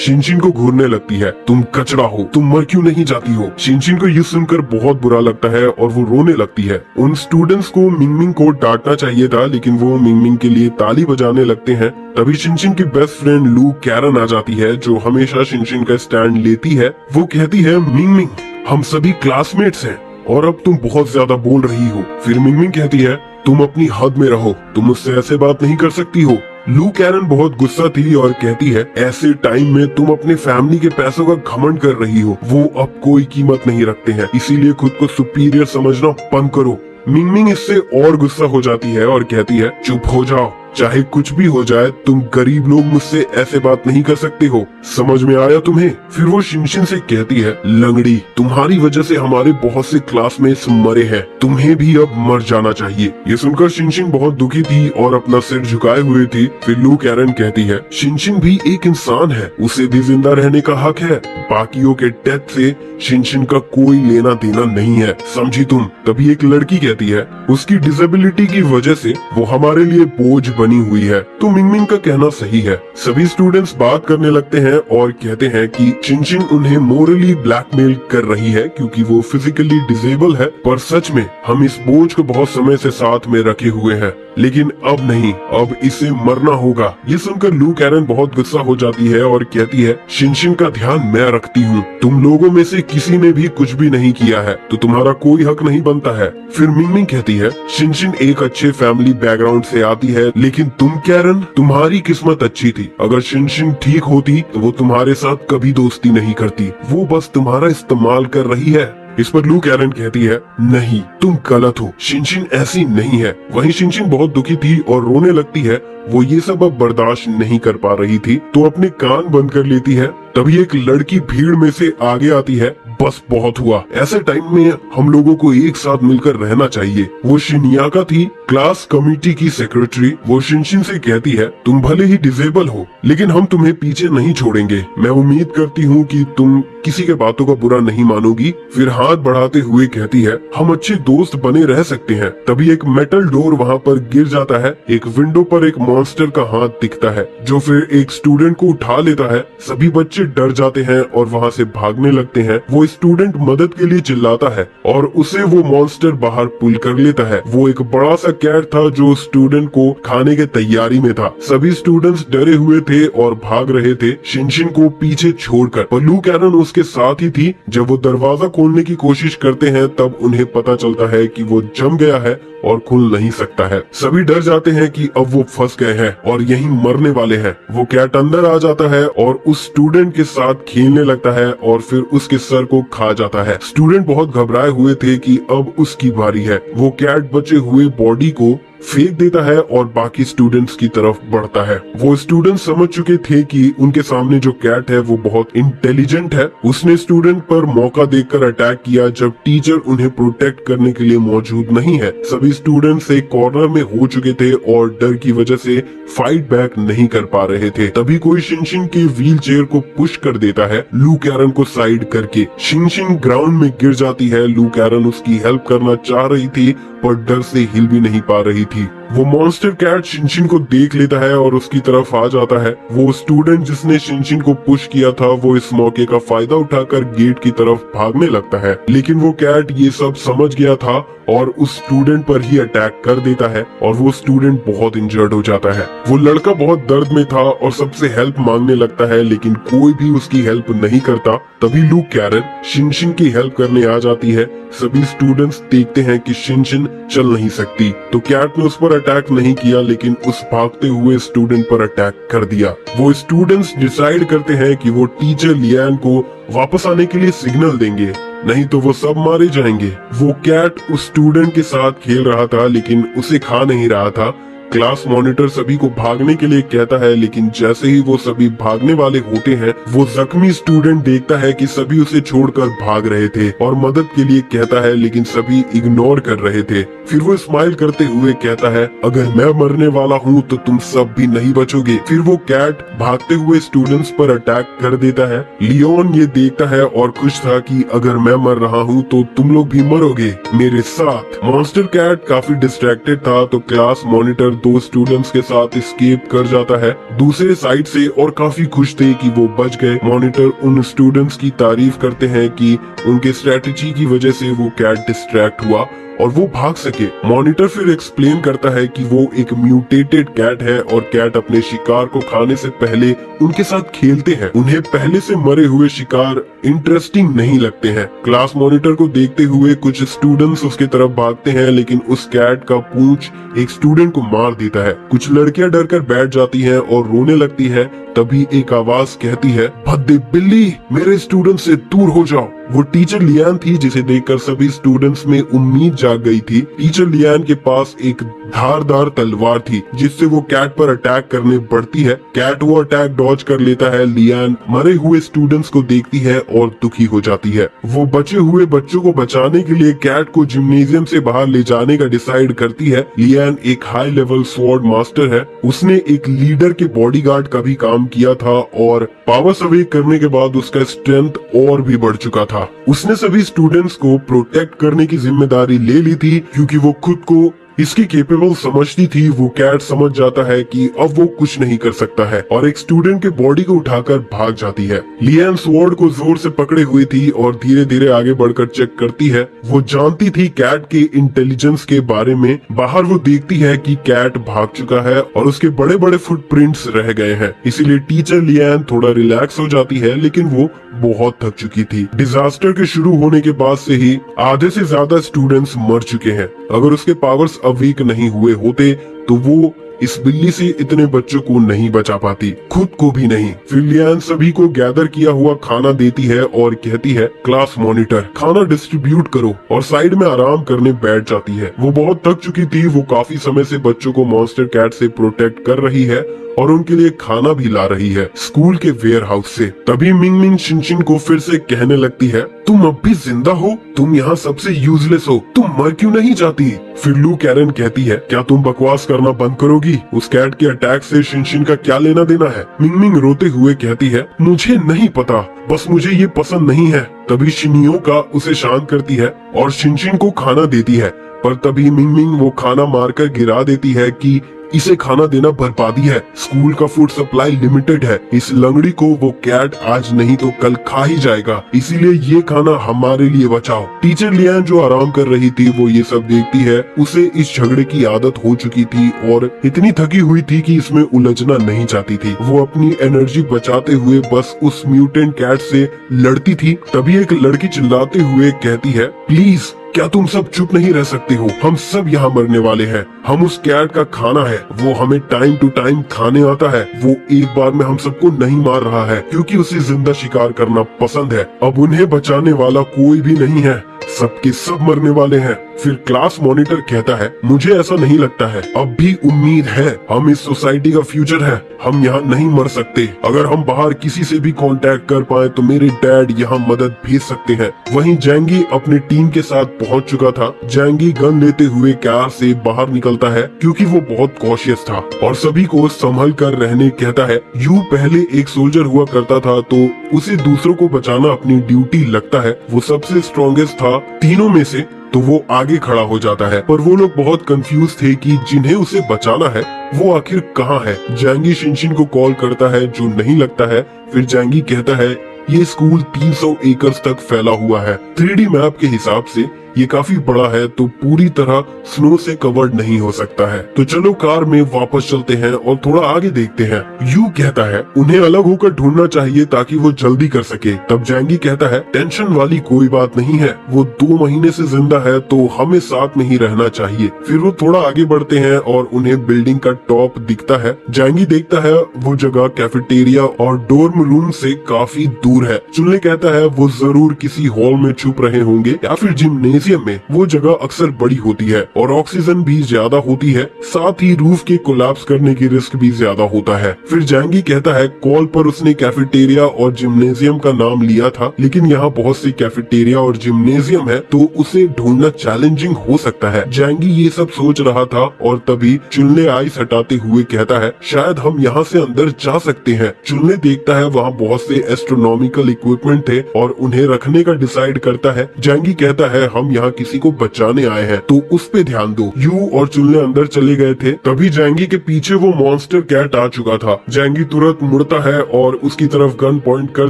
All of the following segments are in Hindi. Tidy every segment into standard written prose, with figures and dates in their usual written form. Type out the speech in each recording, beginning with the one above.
शिनशिन को घूरने लगती है। तुम कचरा हो, तुम मर क्यों नहीं जाती हो। शिनशिन को ये सुनकर बहुत बुरा लगता है और वो रोने लगती है। उन स्टूडेंट्स को मिंगमिंग को डांटना चाहिए था, लेकिन वो मिंगमिंग के लिए ताली बजाने लगते हैं। तभी शिनशिन की बेस्ट फ्रेंड लू कैरन आ जाती है, जो हमेशा शिनशिन का स्टैंड लेती है। वो कहती है, मिंगमिंग हम सभी क्लासमेट्स हैं और अब तुम बहुत ज्यादा बोल रही हो। फिर मिंगमिंग कहती है, तुम अपनी हद में रहो, तुम मुझसे ऐसे बात नहीं कर सकती हो। लू कैरन बहुत गुस्सा थी और कहती है, ऐसे टाइम में तुम अपने फैमिली के पैसों का घमंड कर रही हो, वो अब कोई कीमत नहीं रखते हैं, इसीलिए खुद को सुपीरियर समझना बंद करो। मिंगमिंग इससे और गुस्सा हो जाती है और कहती है, चुप हो जाओ, चाहे कुछ भी हो जाए, तुम गरीब लोग मुझसे ऐसे बात नहीं कर सकते हो, समझ में आया तुम्हें। फिर वो शिनशिन से कहती है, लंगड़ी तुम्हारी वजह से हमारे बहुत से क्लासमेट्स मरे हैं, तुम्हें भी अब मर जाना चाहिए। ये सुनकर शिनशिन बहुत दुखी थी और अपना सिर झुकाए हुए थी। फिर लू कैरन कहती है, शिनशिन भी एक इंसान है, उसे भी जिंदा रहने का हक है, बाकियों के डेथ से शिनशिन का कोई लेना देना नहीं है, समझी तुम। तभी एक लड़की कहती है, उसकी डिसेबिलिटी की वजह से वो हमारे लिए बोझ बनी हुई है। तो मिंगमिंग का कहना सही है। सभी स्टूडेंट्स बात करने लगते हैं और कहते हैं कि शिनशिन उन्हें मोरली ब्लैकमेल कर रही है क्योंकि वो फिजिकली डिसेबल है, पर सच में हम इस बोझ को बहुत समय से साथ में रखे हुए हैं, लेकिन अब नहीं, अब इसे मरना होगा। ये सुनकर लू कैरन बहुत गुस्सा हो जाती है और कहती है, शिनशिन का ध्यान मैं रखती हूँ, तुम लोगों में से किसी ने भी कुछ भी नहीं किया है तो तुम्हारा कोई हक नहीं बनता है। फिर मिंगमिंग कहती है, शिनशिन एक अच्छे फैमिली बैकग्राउंड से आती है, लेकिन तुम कैरन, तुम्हारी किस्मत अच्छी थी, अगर शिनशिन ठीक होती तो वो तुम्हारे साथ कभी दोस्ती नहीं करती, वो बस तुम्हारा इस्तेमाल कर रही है। इस पर लू कैरन कहती है, नहीं तुम गलत हो, शिनशिन ऐसी नहीं है। वहीं शिनशिन बहुत दुखी थी और रोने लगती है। वो ये सब अब बर्दाश्त नहीं कर पा रही थी तो अपने कान बंद कर लेती है। तभी एक लड़की भीड़ में से आगे आती है, बस बहुत हुआ, ऐसे टाइम में हम लोगों को एक साथ मिलकर रहना चाहिए। वो शिनियाका थी, क्लास कमेटी की सेक्रेटरी। वो शिनशिन से कहती है, तुम भले ही डिसेबल हो, लेकिन हम तुम्हें पीछे नहीं छोड़ेंगे। मैं उम्मीद करती हूँ कि तुम किसी के बातों का बुरा नहीं मानोगी। फिर हाथ बढ़ाते हुए कहती है, हम अच्छे दोस्त बने रह सकते हैं। तभी एक मेटल डोर वहाँ पर गिर जाता है। एक विंडो पर एक मॉन्स्टर का हाथ दिखता है, जो फिर एक स्टूडेंट को उठा लेता है। सभी बच्चे डर जाते हैं और वहाँ से भागने लगते हैं। वो स्टूडेंट मदद के लिए चिल्लाता है और उसे वो मॉन्स्टर बाहर पुल कर लेता है। वो एक बड़ा सा कैट था जो स्टूडेंट को खाने के तैयारी में था। सभी स्टूडेंट्स डरे हुए थे और भाग रहे थे शिनशिन को पीछे छोड़कर, पर लू कैरन उसके साथ ही थी। जब वो दरवाजा खोलने की कोशिश करते हैं तब उन्हें पता चलता है कि वो जम गया है और खुल नहीं सकता है। सभी डर जाते हैं कि अब वो फंस गए हैं और यहीं मरने वाले हैं। वो कैट अंदर आ जाता है और उस स्टूडेंट के साथ खेलने लगता है और फिर उसके सर को खा जाता है। स्टूडेंट बहुत घबराए हुए थे कि अब उसकी बारी है। वो कैट बचे हुए बॉडी को फेंक देता है और बाकी स्टूडेंट्स की तरफ बढ़ता है। वो स्टूडेंट्स समझ चुके थे कि उनके सामने जो कैट है वो बहुत इंटेलिजेंट है। उसने स्टूडेंट पर मौका देखकर अटैक किया जब टीचर उन्हें प्रोटेक्ट करने के लिए मौजूद नहीं है। सभी स्टूडेंट्स एक कॉर्नर में हो चुके थे और डर की वजह से फाइट बैक नहीं कर पा रहे थे। तभी कोई शिनशिन के व्हील चेयर को पुश कर देता है, लू कैरन को साइड करके। शिनशिन ग्राउंड में गिर जाती है। लू कैरन उसकी हेल्प करना चाह रही थी पर डर से हिल भी नहीं पा रही थी। वो मॉन्स्टर कैट शिनशिन को देख लेता है और उसकी तरफ आ जाता है। वो स्टूडेंट जिसने शिनशिन को पुश किया था वो इस मौके का फायदा उठाकर गेट की तरफ भागने लगता है, लेकिन वो कैट ये सब समझ गया था और उस स्टूडेंट पर ही अटैक कर देता है और वो स्टूडेंट बहुत इंजर्ड हो जाता है। वो लड़का बहुत दर्द में था और सबसे हेल्प मांगने लगता है, लेकिन कोई भी उसकी हेल्प नहीं करता। तभी लू कैरन शिनशिन की हेल्प करने आ जाती है। सभी स्टूडेंट्स देखते हैं कि शिनशिन चल नहीं सकती, तो कैट ने उस पर अटैक नहीं किया लेकिन उस भागते हुए स्टूडेंट पर अटैक कर दिया। वो स्टूडेंट्स डिसाइड करते हैं कि वो टीचर लियान को वापस आने के लिए सिग्नल देंगे, नहीं तो वो सब मारे जाएंगे। वो कैट उस स्टूडेंट के साथ खेल रहा था लेकिन उसे खा नहीं रहा था। क्लास मॉनिटर सभी को भागने के लिए कहता है, लेकिन जैसे ही वो सभी भागने वाले होते हैं वो जख्मी स्टूडेंट देखता है कि सभी उसे छोड़कर भाग रहे थे और मदद के लिए कहता है, लेकिन सभी इग्नोर कर रहे थे। फिर वो स्माइल करते हुए कहता है, अगर मैं मरने वाला हूँ तो तुम सब भी नहीं बचोगे। फिर वो कैट भागते हुए स्टूडेंट्स पर अटैक कर देता है। लियोन ये देखता है और खुश था कि अगर मैं मर रहा हूँ तो तुम लोग भी मरोगे मेरे साथ। मॉन्स्टर कैट काफी डिस्ट्रैक्टेड था तो क्लास मॉनिटर दो स्टूडेंट्स के साथ एस्केप कर जाता है दूसरे साइड से और काफी खुश थे कि वो बच गए। मॉनिटर उन स्टूडेंट्स की तारीफ करते हैं कि उनके स्ट्रेटेजी की वजह से वो कैट डिस्ट्रैक्ट हुआ और वो भाग सके। मॉनिटर फिर एक्सप्लेन करता है कि वो एक म्यूटेटेड कैट है और कैट अपने शिकार को खाने से पहले उनके साथ खेलते हैं। उन्हें पहले से मरे हुए शिकार इंटरेस्टिंग नहीं लगते हैं। क्लास मॉनिटर को देखते हुए कुछ स्टूडेंट्स उसके तरफ भागते हैं, लेकिन उस कैट का पूंछ एक स्टूडेंट को मार देता है। कुछ लड़कियां डरकर बैठ जाती हैं और रोने लगती है। तभी एक आवाज कहती है, भद्दे बिल्ली, मेरे स्टूडेंट से दूर हो जाओ। वो टीचर लियान थी, जिसे देखकर सभी स्टूडेंट्स में उम्मीद जाग गई थी। टीचर लियान के पास एक धारदार तलवार थी, जिससे वो कैट पर अटैक करने बढ़ती है। कैट वो अटैक डॉज कर लेता है। लियान मरे हुए स्टूडेंट्स को देखती है और दुखी हो जाती है। वो बचे हुए बच्चों को बचाने के लिए कैट को जिम्नेजियम से बाहर ले जाने का डिसाइड करती है। लियान एक हाई लेवल स्वॉर्ड मास्टर है। उसने एक लीडर के बॉडीगार्ड का भी काम किया था और पावर्स अवेक करने के बाद उसका स्ट्रेंथ और भी बढ़ चुका था। उसने सभी स्टूडेंट्स को प्रोटेक्ट करने की जिम्मेदारी ले ली थी, क्योंकि वो खुद को इसकी केपेबल समझती थी। वो कैट समझ जाता है कि अब वो कुछ नहीं कर सकता है और एक स्टूडेंट के बॉडी को उठाकर भाग जाती है। लियान स्वॉर्ड को जोर से पकड़े हुई थी और धीरे धीरे आगे बढ़कर चेक करती है। वो जानती थी कैट के इंटेलिजेंस के बारे में। बाहर वो देखती है कि कैट भाग चुका है और उसके बड़े बड़े फुटप्रिंट्स रह गए हैं। इसीलिए टीचर लियान थोड़ा रिलैक्स हो जाती है, लेकिन वो बहुत थक चुकी थी। डिजास्टर के शुरू होने के बाद से ही आधे से ज्यादा स्टूडेंट्स मर चुके हैं। अगर उसके पावर्स अवेक नहीं हुए होते तो वो इस बिल्ली से इतने बच्चों को नहीं बचा पाती, खुद को भी नहीं। फिर लियान सभी को गैदर किया हुआ खाना देती है और कहती है, क्लास मॉनिटर, खाना डिस्ट्रीब्यूट करो, और साइड में आराम करने बैठ जाती है। वो बहुत थक चुकी थी। वो काफी समय से बच्चों को मॉन्स्टर कैट से प्रोटेक्ट कर रही है और उनके लिए खाना भी ला रही है स्कूल के वेयर हाउस से। तभी मिंग मिंग शिनशिन को फिर से कहने लगती है, तुम अब भी जिंदा हो? तुम यहाँ सबसे यूजलेस हो, तुम मर क्यों नहीं जाती? फिर लू कैरन कहती है, क्या तुम बकवास करना बंद करोगी? उस कैट के अटैक से शिनशिन का क्या लेना देना है? मिंग मिंग रोते हुए कहती है, मुझे नहीं पता, बस मुझे ये पसंद नहीं है। तभी शिनियो का उसे शांत करती है और शिनशिन को खाना देती है, पर तभी मिंग मिंग वो खाना मारकर गिरा देती है कि इसे खाना देना बर्बादी है। स्कूल का फूड सप्लाई लिमिटेड है। इस लंगड़ी को वो कैट आज नहीं तो कल खा ही जाएगा, इसीलिए ये खाना हमारे लिए बचाओ। टीचर लियान जो आराम कर रही थी वो ये सब देखती है। उसे इस झगड़े की आदत हो चुकी थी और इतनी थकी हुई थी कि इसमें उलझना नहीं चाहती थी। वो अपनी एनर्जी बचाते हुए बस उस म्यूटेंट कैट से लड़ती थी। तभी एक लड़की चिल्लाते हुए कहती है, प्लीज, क्या तुम सब चुप नहीं रह सकते हो? हम सब यहाँ मरने वाले हैं। हम उस कैट का खाना है। वो हमें टाइम टू टाइम खाने आता है। वो एक बार में हम सबको नहीं मार रहा है, क्योंकि उसे जिंदा शिकार करना पसंद है। अब उन्हें बचाने वाला कोई भी नहीं है, सबके सब मरने वाले हैं। फिर क्लास मॉनिटर कहता है, मुझे ऐसा नहीं लगता है, अब भी उम्मीद है। हम इस सोसाइटी का फ्यूचर है, हम यहाँ नहीं मर सकते। अगर हम बाहर किसी से भी कांटेक्ट कर पाए तो मेरे डैड यहाँ मदद भेज सकते हैं। वहीं जैंगी अपनी टीम के साथ पहुँच चुका था। जैंगी गन लेते हुए कार से बाहर निकलता है, क्योंकि वो बहुत कॉशियस था और सभी को संभल कर रहने कहता है। यू पहले एक सोल्जर हुआ करता था, तो उसे दूसरों को बचाना अपनी ड्यूटी लगता है। वो सबसे स्ट्रॉन्गेस्ट था तीनों में से, तो वो आगे खड़ा हो जाता है। पर वो लोग बहुत कंफ्यूज थे कि जिन्हें उसे बचाना है वो आखिर कहाँ है। जैंगी शिनशिन को कॉल करता है, जो नहीं लगता है। फिर जैंगी कहता है, ये स्कूल 300 एकड़ तक फैला हुआ है। 3D मैप के हिसाब से ये काफी बड़ा है, तो पूरी तरह स्नो से कवर्ड नहीं हो सकता है। तो चलो कार में वापस चलते हैं और थोड़ा आगे देखते हैं। यू कहता है, उन्हें अलग होकर ढूंढना चाहिए ताकि वो जल्दी कर सके। तब जैंगी कहता है, टेंशन वाली कोई बात नहीं है, वो 2 महीने से जिंदा है, तो हमें साथ में ही रहना चाहिए। फिर वो थोड़ा आगे बढ़ते हैं और उन्हें बिल्डिंग का टॉप दिखता है। जैंगी देखता है वो जगह कैफेटेरिया और डोर्म रूम से काफी दूर है। चुनले कहता है, वो जरूर किसी हॉल में छुप रहे होंगे या फिर जिम्नेजियम में। वो जगह अक्सर बड़ी होती है और ऑक्सीजन भी ज्यादा होती है, साथ ही रूफ के कोलैप्स करने की रिस्क भी ज्यादा होता है। फिर जैंगी कहता है, कॉल पर उसने कैफेटेरिया और जिम्नेजियम का नाम लिया था, लेकिन यहाँ बहुत से कैफेटेरिया और जिम्नेजियम है, तो उसे ढूंढना चैलेंजिंग हो सकता है। जैंगी ये सब सोच रहा था और तभी चुनले आइस हटाते हुए कहता है, शायद हम यहाँ से अंदर जा सकते हैं। चुनले देखता है वहाँ बहुत से एस्ट्रोनॉमिकल इक्विपमेंट थे और उन्हें रखने का डिसाइड करता है। जैंगी कहता है, हम यहाँ किसी को बचाने आए हैं, तो उस पे ध्यान दो। यू और चुनले अंदर चले गए थे, तभी जैंगी के पीछे वो मॉन्स्टर कैट आ चुका था। जैंगी तुरंत मुड़ता है और उसकी तरफ गन पॉइंट कर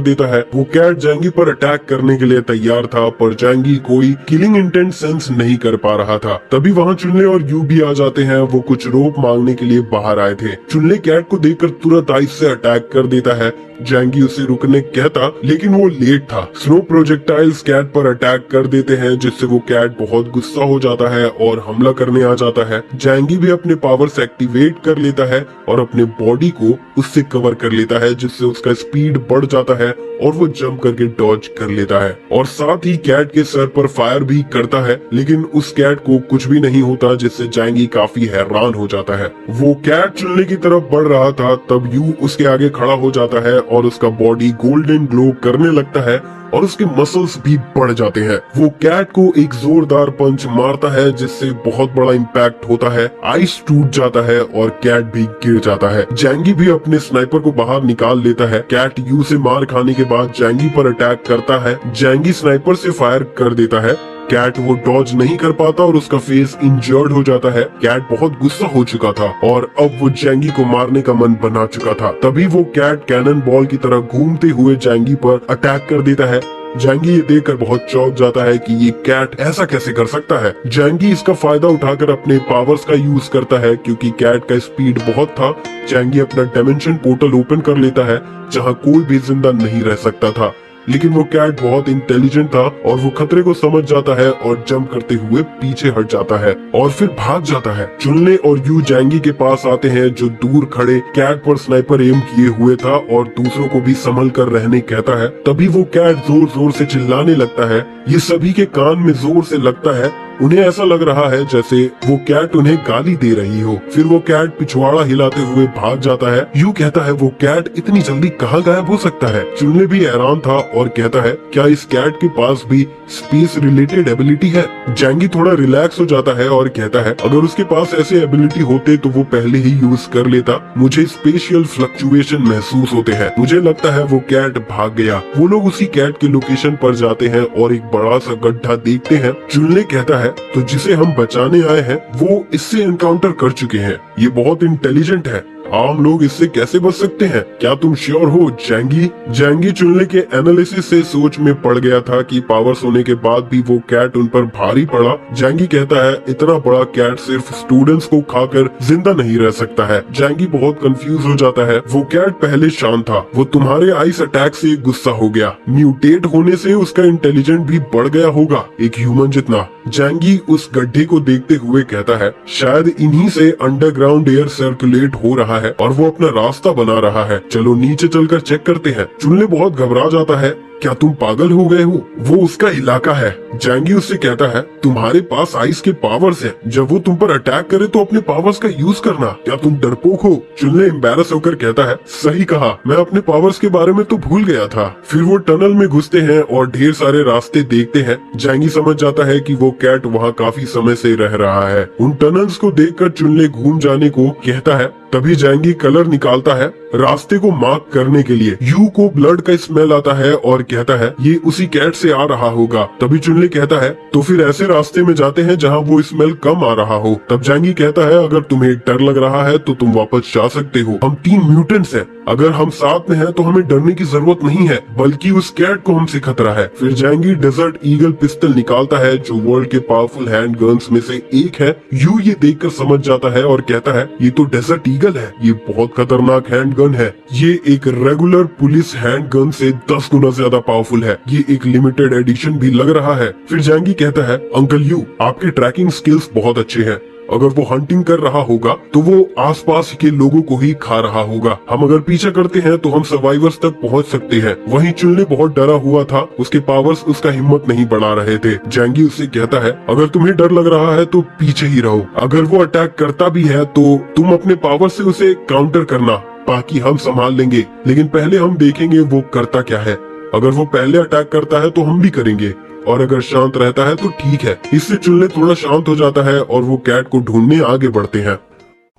देता है। वो कैट जैंगी पर अटैक करने के लिए तैयार था, पर जैंगी कोई किलिंग इंटेंट सेंस नहीं कर पा रहा था। तभी वहाँ चुनले और यू भी आ जाते हैं। वो कुछ रोप मांगने के लिए बाहर आए थे। चुनले कैट को देखकर तुरंत आइस से अटैक कर देता है। जैंगी उसे रुकने कहता, लेकिन वो लेट था। स्नो प्रोजेक्टाइल्स कैट पर अटैक कर देते हैं, जिससे वो कैट बहुत गुस्सा हो जाता है और हमला करने आ जाता है। जैंगी भी अपने पावर्स एक्टिवेट कर लेता है और अपने बॉडी को उससे कवर कर लेता है, जिससे उसका स्पीड बढ़ जाता है और वो जंप करके डॉज कर लेता है। और साथ ही कैट के सर पर फायर भी करता है, लेकिन उस कैट को कुछ भी नहीं होता, जिससे जैंगी काफी हैरान हो जाता है। वो कैट चुनने की तरफ बढ़ रहा था, तब यू उसके आगे खड़ा हो जाता है और उसका बॉडी गोल्डन ग्लो करने लगता है और उसके मसल्स भी बढ़ जाते हैं। वो कैट को एक जोरदार पंच मारता है, जिससे बहुत बड़ा इम्पैक्ट होता है। आइस टूट जाता है और कैट भी गिर जाता है। जैंगी भी अपने स्नाइपर को बाहर निकाल लेता है। कैट यू से मार खाने के बाद जैंगी पर अटैक करता है। जैंगी स्नाइपर से फायर कर देता है। कैट वो डॉज नहीं कर पाता और उसका फेस इंजर्ड हो जाता है। कैट बहुत गुस्सा हो चुका था और अब वो जैंगी को मारने का मन बना चुका था। तभी वो कैट कैनन बॉल की तरह घूमते हुए जैंगी पर अटैक कर देता है। जैंगी ये देखकर बहुत चौंक जाता है कि ये कैट ऐसा कैसे कर सकता है। जैंगी इसका फायदा उठाकर अपने पावर्स का यूज करता है, क्योंकि कैट का स्पीड बहुत था। जैंगी अपना डायमेंशन पोर्टल ओपन कर लेता है, जहाँ कोई भी जिंदा नहीं रह सकता था। लेकिन वो कैट बहुत इंटेलिजेंट था और वो खतरे को समझ जाता है और जंप करते हुए पीछे हट जाता है और फिर भाग जाता है। चुनले और यू जैंगी के पास आते हैं, जो दूर खड़े कैट पर स्नाइपर एम किए हुए था और दूसरों को भी संभल कर रहने कहता है। तभी वो कैट जोर जोर से चिल्लाने लगता है। ये सभी के कान में जोर से लगता है। उन्हें ऐसा लग रहा है जैसे वो कैट उन्हें गाली दे रही हो। फिर वो कैट पिछवाड़ा हिलाते हुए भाग जाता है। यू कहता है, वो कैट इतनी जल्दी कहाँ गायब हो सकता है। चुनले भी हैरान था और कहता है, क्या इस कैट के पास भी स्पेस रिलेटेड एबिलिटी है। जैंगी थोड़ा रिलैक्स हो जाता है और कहता है, अगर उसके पास ऐसे एबिलिटी होते तो वो पहले ही यूज कर लेता। मुझे स्पेशियल फ्लक्चुएशन महसूस होते हैं। मुझे लगता है वो कैट भाग गया। वो लोग उसी कैट के लोकेशन पर जाते हैं और एक बड़ा सा गड्ढा देखते हैं। चुनले कहता है, तो जिसे हम बचाने आए हैं वो इससे एनकाउंटर कर चुके हैं। ये बहुत इंटेलिजेंट है। आम लोग इससे कैसे बच सकते हैं। क्या तुम श्योर हो जैंगी। जैंगी चुनले के एनालिसिस से सोच में पड़ गया था कि पावर्स होने के बाद भी वो कैट उन पर भारी पड़ा। जैंगी कहता है, इतना बड़ा कैट सिर्फ स्टूडेंट्स को खाकर जिंदा नहीं रह सकता है। जैंगी बहुत कंफ्यूज हो जाता है। वो कैट पहले शांत था, वो तुम्हारे आइस अटैक से गुस्सा हो गया। म्यूटेट होने से उसका इंटेलिजेंट भी बढ़ गया होगा, एक ह्यूमन जितना। जैंगी उस गड्ढे को देखते हुए कहता है, शायद इन्हीं से अंडरग्राउंड एयर सर्कुलेट हो रहा है और वो अपना रास्ता बना रहा है। चलो नीचे चलकर चेक करते हैं। चुनले बहुत घबरा जाता है। क्या तुम पागल हो गए हो, वो उसका इलाका है। जैंगी उससे कहता है, तुम्हारे पास आइस के पावर्स हैं। जब वो तुम पर अटैक करे तो अपने पावर्स का यूज करना। क्या तुम डरपोक हो। चुनले एम्बैरस होकर कहता है, सही कहा, मैं अपने पावर्स के बारे में तो भूल गया था। फिर वो टनल में घुसते हैं और ढेर सारे रास्ते देखते हैं। जैंगी समझ जाता है कि वो कैट वहाँ काफी समय से रह रहा है। उन टनल्स को देखकर चुनले घूम जाने को कहता है। तभी जैंगी कलर निकालता है रास्ते को मार्क करने के लिए। यू को ब्लड का स्मेल आता है और कहता है, ये उसी कैट से आ रहा होगा। तभी चुनले कहता है, तो फिर ऐसे रास्ते में जाते हैं जहाँ वो स्मेल कम आ रहा हो। तब जैंगी कहता है, अगर तुम्हें डर लग रहा है तो तुम वापस जा सकते हो। हम 3 म्यूटेंट्स हैं। अगर हम साथ में हैं तो हमें डरने की जरूरत नहीं है, बल्कि उस कैट को हमसे खतरा है। फिर जैंगी डेजर्ट ईगल पिस्टल निकालता है, जो वर्ल्ड के पावरफुल हैंड गन्स में से एक है। यू ये देखकर समझ जाता है और कहता है, ये तो डेजर्ट ईगल है। ये बहुत खतरनाक हैंड गन है। ये एक रेगुलर पुलिस हैंड गन से 10 गुना ज्यादा पावरफुल है। ये एक लिमिटेड एडिशन भी लग रहा है। फिर जैंगी कहता है, अंकल यू, आपके ट्रैकिंग स्किल्स बहुत अच्छे हैं। अगर वो हंटिंग कर रहा होगा तो वो आसपास के लोगों को ही खा रहा होगा। हम अगर पीछा करते हैं तो हम सर्वाइवर्स तक पहुंच सकते हैं। वहीं चुनले बहुत डरा हुआ था, उसके पावर्स उसका हिम्मत नहीं बढ़ा रहे थे। जैंगी उससे कहता है, अगर तुम्हें डर लग रहा है तो पीछे ही रहो। अगर वो अटैक करता भी है तो तुम अपने पावर से उसे काउंटर करना, बाकी हम संभाल लेंगे। लेकिन पहले हम देखेंगे वो करता क्या है। अगर वो पहले अटैक करता है तो हम भी करेंगे, और अगर शांत रहता है तो ठीक है। इससे चुनले थोड़ा शांत हो जाता है और वो कैट को ढूंढने आगे बढ़ते हैं।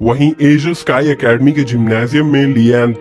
वहीं एशियन स्काई एकेडमी के जिम्नाजियम में लियान